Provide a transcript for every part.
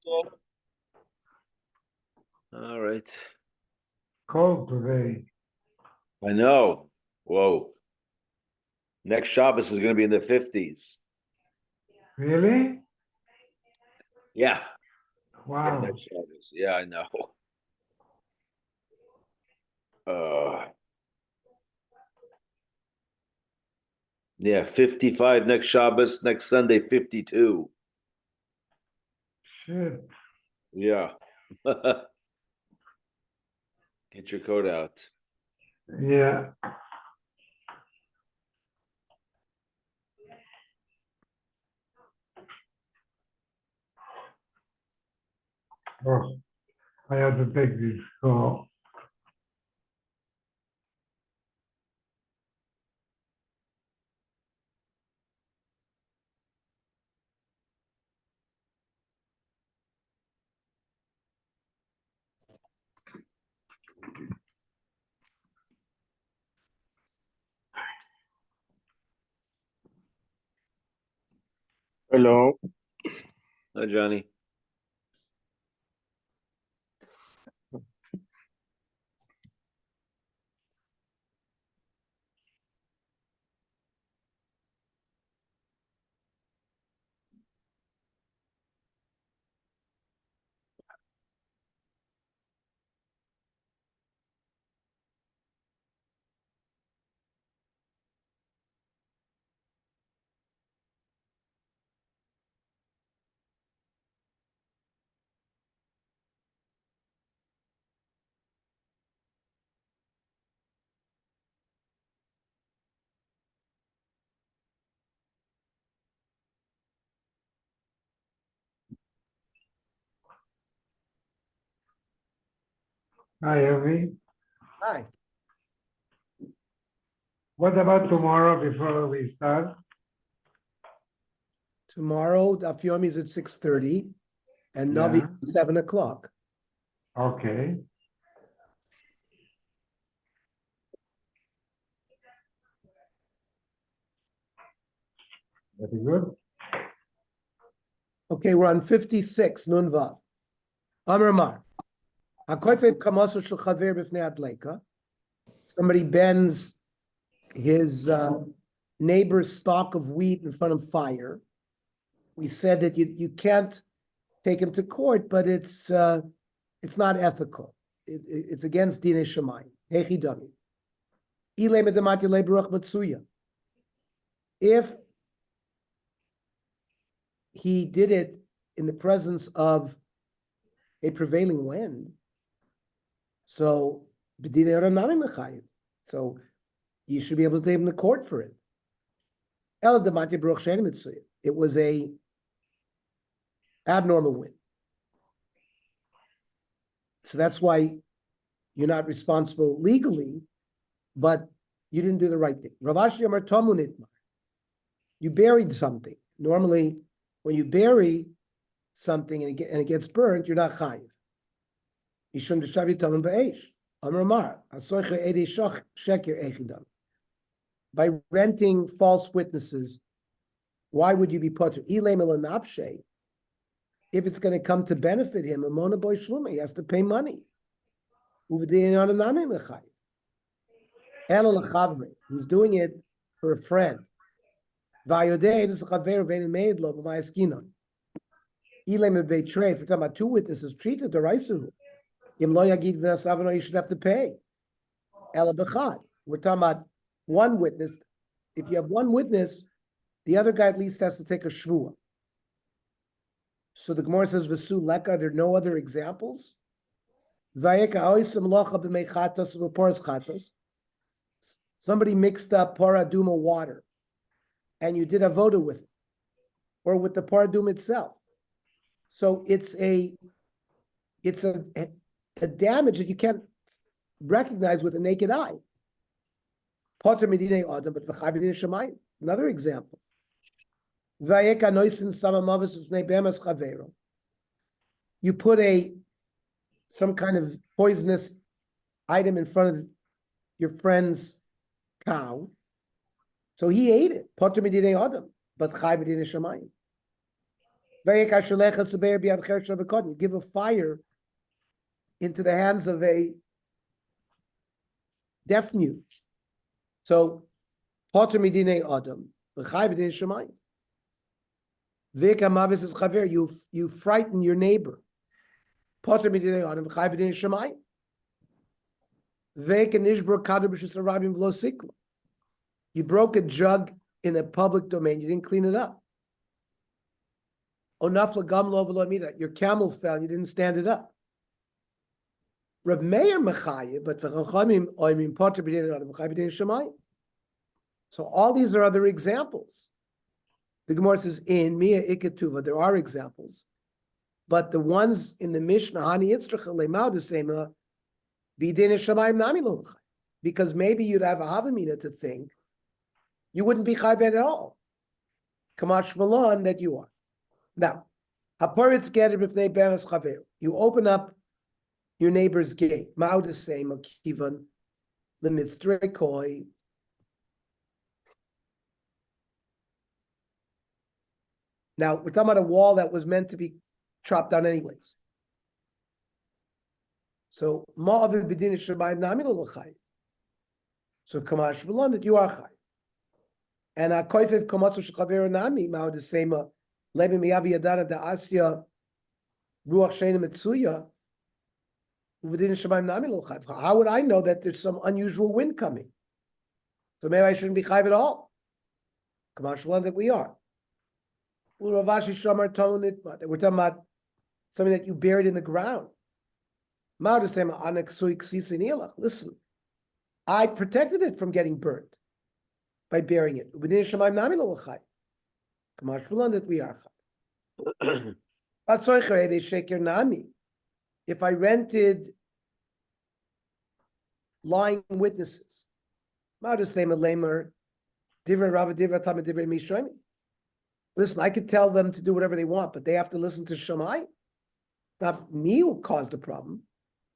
All right. Cold today. I know. Whoa. Next Shabbos is going to be in the 50s. Really? Yeah. Wow. Next Shabbos. Yeah, I know. Yeah, 55 next Shabbos, next Sunday, 52. Shit. Yeah. Get your coat out. Yeah. Oh, I have to take this call. Hello. Hi, Johnny. Hi, Yomi. Hi. What about tomorrow before we start? Tomorrow, Daf Yomi is at 6:30 and Navi Yeah. at 7 o'clock. Okay. Very good. Okay, we're on 56, Nun Vav. Amar Mar. HaKoifev Kamaso Shel Chaver B'fnei Adleika. Somebody bends his neighbor's stalk of wheat in front of fire. We said that you can't take him to court, but it's not ethical. It's against Dinei Shamayim. Hechi Dami. Ilei Medamati Le Baruch Matsuya. If he did it in the presence of a prevailing wind, so so you should be able to take him to court for it. It was a abnormal wind. So that's why you're not responsible legally, but you didn't do the right thing. You buried something. Normally, when you bury something and it gets burnt, you're not chayiv. By renting false witnesses, why would you be put? If it's going to come to benefit him, he has to pay money. He's doing it for a friend. If we're talking about two witnesses, treated the Raisuhu. You should have to pay. We're talking about one witness. If you have one witness, the other guy at least has to take a shvua. So the Gemara says, "V'su leka." There are no other examples. Somebody mixed up paraduma water, and you did avoda with it, or with the paraduma itself. So it's a damage that you can't recognize with a naked eye. Another example. You put some kind of poisonous item in front of your friend's cow, so he ate it. But You give a fire into the hands of a deaf mute. So, Potter midine adam, v'chai v'din shemayim. V'ika mavis is chaver. You frighten your neighbor. Potter midine adam, v'chai v'din shemayim. V'ika nishbur kader b'shus harabim v'lo sikla. You broke a jug in a public domain. You didn't clean it up. Onafla gam lo v'lo amida. Your camel fell. You didn't stand it up. Reb Meir mechayev, but v'chachamim oimim potter b'din adam, v'chai v'din shemayim. So all these are other examples. The Gemara says in Mia Iketuva, there are examples, but the ones in the Mishnah, Hani Yitzchak Leimau Desema, Bidin Shamayim Nami Lolchai, because maybe you'd have a Havamina to think you wouldn't be chayv at all. Kamash Malon that you are. Now, Haparitz Getter B'fnei Beres Chaver. You open up your neighbor's gate. Ma'u Desema Kivan Lemithrekoi. Now, we're talking about a wall that was meant to be chopped down anyways. So, ma'aviv b'din shamayim nami lo l'chai. So, kamash b'lon that you are chai. And a koifev komatsu shchaver nami ma'od the same lebi miyavi yadana da asya ruach sheina mitzuya b'din shamayim nami lo l'chai. How would I know that there's some unusual wind coming? So maybe I shouldn't be chayv at all. Kamash b'lon that we are. We're talking about something that you buried in the ground. Listen, I protected it from getting burnt by burying it. That we are. If I rented lying witnesses, listen, I could tell them to do whatever they want, but they have to listen to Shammai. Not me who caused the problem.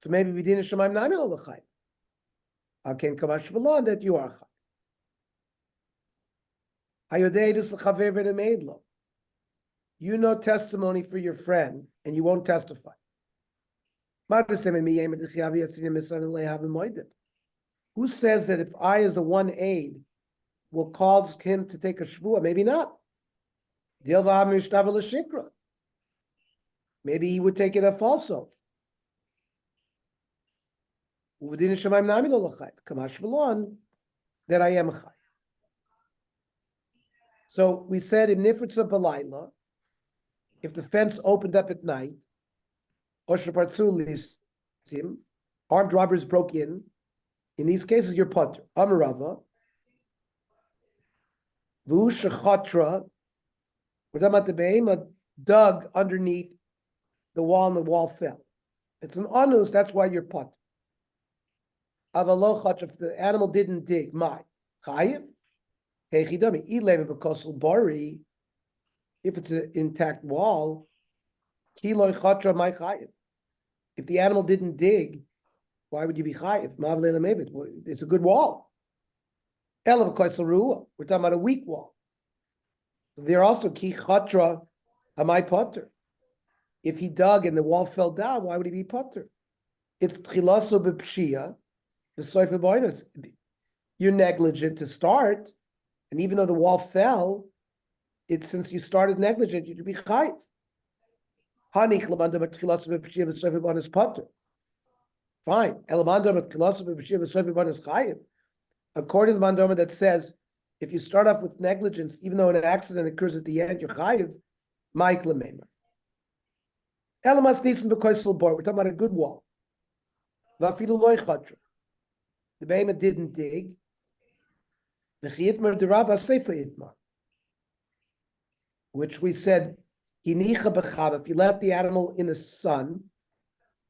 So maybe we didn't Shammai nami lo l'chai. I can come out Shbalon that you are chai. Hayodeidus l'chaver v'nemeidlo. You know testimony for your friend, and you won't testify. Who says that if I, as the one aid, will cause him to take a shvuah? Maybe not. Maybe he would take it a false oath. That I am chai. So we said in Nifritza Balayla, if the fence opened up at night, armed robbers broke in these cases you're potter. Amarava, Vu Shechatra. We're talking about the behemoth dug underneath the wall and the wall fell. It's an anus, that's why you're pot. Avalochach, if the animal didn't dig, my chayiv, hechidami, ilem b'kosel bari, if it's an intact wall, kiloi chatra my chayiv. If the animal didn't dig, why would you be chayiv? Mavle lemevet, it's a good wall. Ela b'kosel ruah, we're talking about a weak wall. They're also ki chatra amai potter. If he dug and the wall fell down, why would he be potter? It's tchilaso b'pshia, the soifa boinus. You're negligent to start, and even though the wall fell, it's since you started negligent, you'd be chayiv. Hanich lamanda b'tchilaso b'pshia the soifa boinus potter. Fine. Elamanda b'tchilaso b'pshia the soifa boinus chayiv. According to the mandoma that says, if you start off with negligence, even though an accident occurs at the end, you're chayiv. Mike Lemema. Elamas nisan b'koisel bar. We're talking about a good wall. Vafilu loy chatra. The behemoth didn't dig. V'chiyitmar derabba seifa itmar. Which we said, hinicha b'chava. If you left the animal in the sun,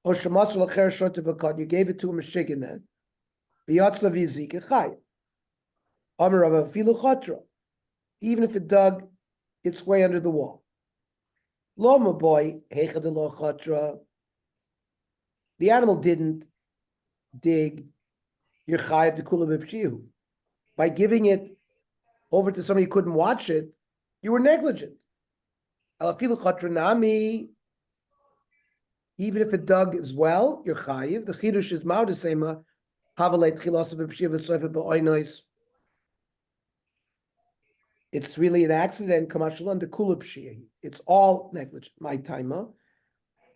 or shemasul acher shotev v'kad, you gave it to a meshigineh. V'yatza v'yizik chayiv. Even if it dug its way under the wall. Loma boy, the animal didn't dig your chayav to kula b'pshihu. By giving it over to somebody who couldn't watch it, you were negligent. Alafilu Chatranami, even if it dug as well, you're chayiv. The chidush is maudesema, havalei tchilas b'pshiv v'soifet b'oinois. It's really an accident. Kamashalan the kulupshia. It's all negligent. My timer.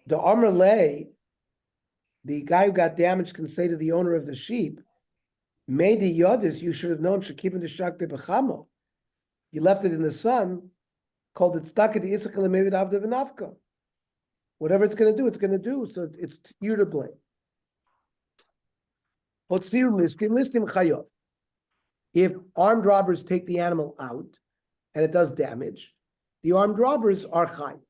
The Amrlay, the guy who got damaged, can say to the owner of the sheep, "Made the yodis, you should have known shekivin the shakte b'chamo. You left it in the sun. Called it stuck at the isachel maybe avda v'nafka. Whatever it's going to do, it's going to do. So it's you to blame." If armed robbers take the animal out and it does damage, the armed robbers are chay.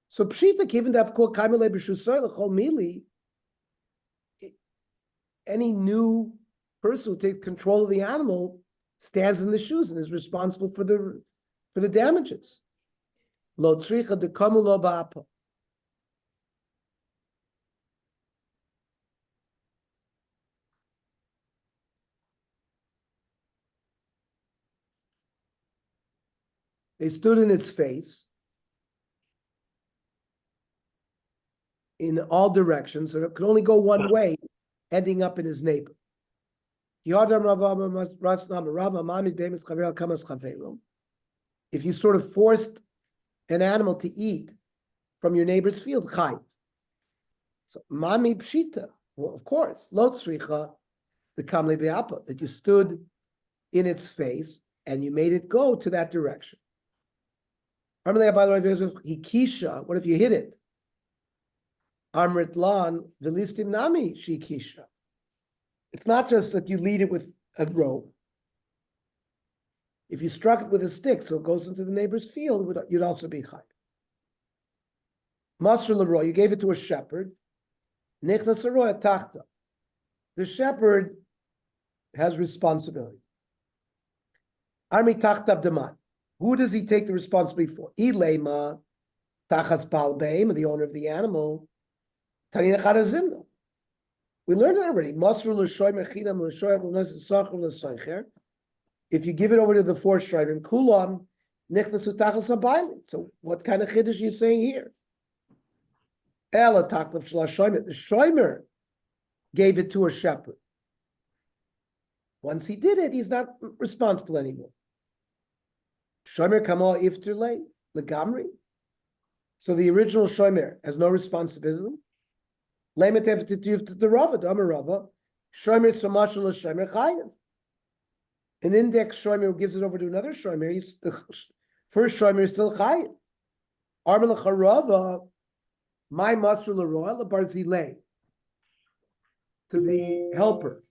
So pshita given that kamile b'shusoy l'chol mili, any new person who takes control of the animal stands in the shoes and is responsible for the damages. Lo tzricha dekamu lo ba'apa. They stood in its face in all directions, so it could only go one way, ending up in his neighbor. If you sort of forced an animal to eat from your neighbor's field, chai. So mami pshita, well, of course, lo tzricha the kamle be'apa, that you stood in its face and you made it go to that direction. What if you hit it? Amrit lan v'listim nami shikisha. It's not just that you lead it with a rope. If you struck it with a stick, so it goes into the neighbor's field, you'd also be chai. Masr l'roy, you gave it to a shepherd. Nichnas l'roy tachta. The shepherd has responsibility. Armi tachta abdaman. Who does he take the responsibility for? Ilema tachas bal beim, the owner of the animal. Tanina charazimna. We learned it already. Masr l'shoymer chinam l'shoyach l'nesach l'saycher. If you give it over to the four shayrim, kulam nichnas utachas abaylim. So what kind of chiddush are you saying here? Ela tachlav shlashoymer. The shoymer gave it to a shepherd. Once he did it, he's not responsible anymore. Shomer kamal iftirle legamri. So the original shomer has no responsibility. Lemet eftitiv the rava, the amar rava. Shomer samashal shomer chayav. An index shomer who gives it over to another shomer, the first shomer is still chayav. Amar lecharava, my masr leroy lebarzilei, to the helper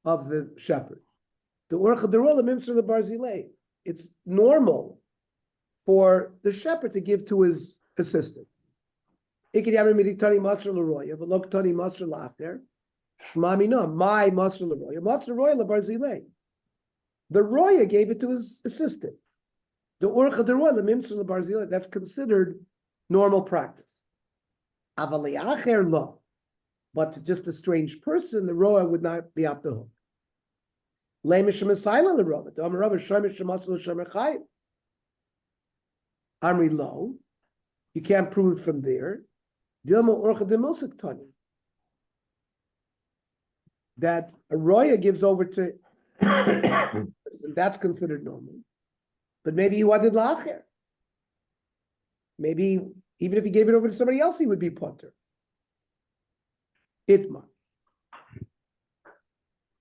of the shepherd. The orcha derola mimser lebarzilei. It's normal for the shepherd to give to his assistant. My masr leroy. The roya gave it to his assistant. The orcha derola mimser lebarzilei. That's considered normal practice. But to just a strange person, the roya would not be off the hook. Amri lo, you can't prove it from there. That a roya gives over to, that's considered normal. But maybe he wanted lacher. Maybe even if he gave it over to somebody else, he would be potter. Itma.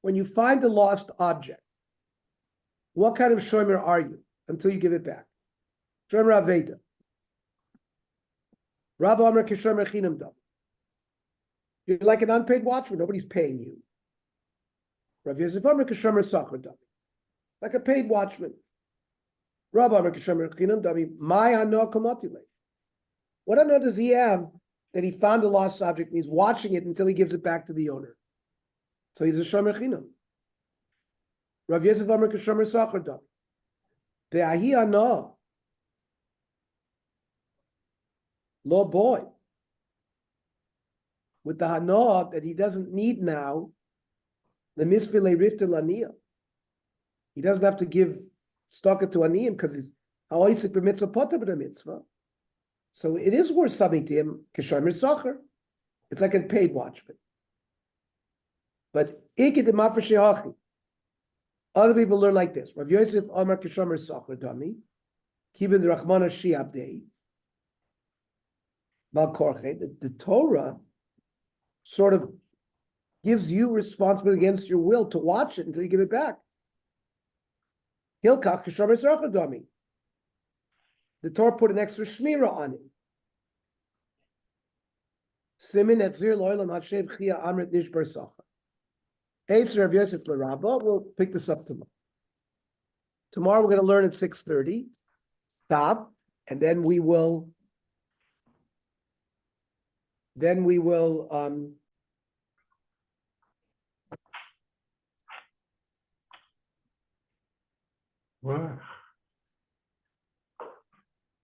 When you find the lost object, what kind of shomer are you until you give it back? Shomer Aveda. Rabba Amar Kishomer Chinam Dam. You're like an unpaid watchman, nobody's paying you. Rav Yosef Amar Kishomer Sachar Dam. Like a paid watchman. Rabba Amar Kishomer Chinam Dam. My Hano Kamatile. What Hano does he have that he found the lost object and he's watching it until he gives it back to the owner? So he's a shomer chinam. Rav Yosef Amar Kishomer Sachar Dam. Ve'ahi Hano. Lo boy. With the Hano that he doesn't need now, the misfile rifta laniya. He doesn't have to give stock to aniyim because ha'oisik b'mitzvah poter b'mitzvah. So it is worth something to him. Kishomer sacher. It's like a paid watchman. But other people learn like this. Rav Yosef Amar Kishomer sacher dami. Kivin the Rachmana Shiabdei. The Torah sort of gives you responsibility against your will to watch it until you give it back. Hilkach Kishomer sacher dami. The Torah put an extra shmira on it. Simin etzir loylam hadshev chia amrit nishbar sacha. Eitzer of Yosef Larabba. We'll pick this up tomorrow. Tomorrow we're going to learn at 6:30. Stop, and then we will. What?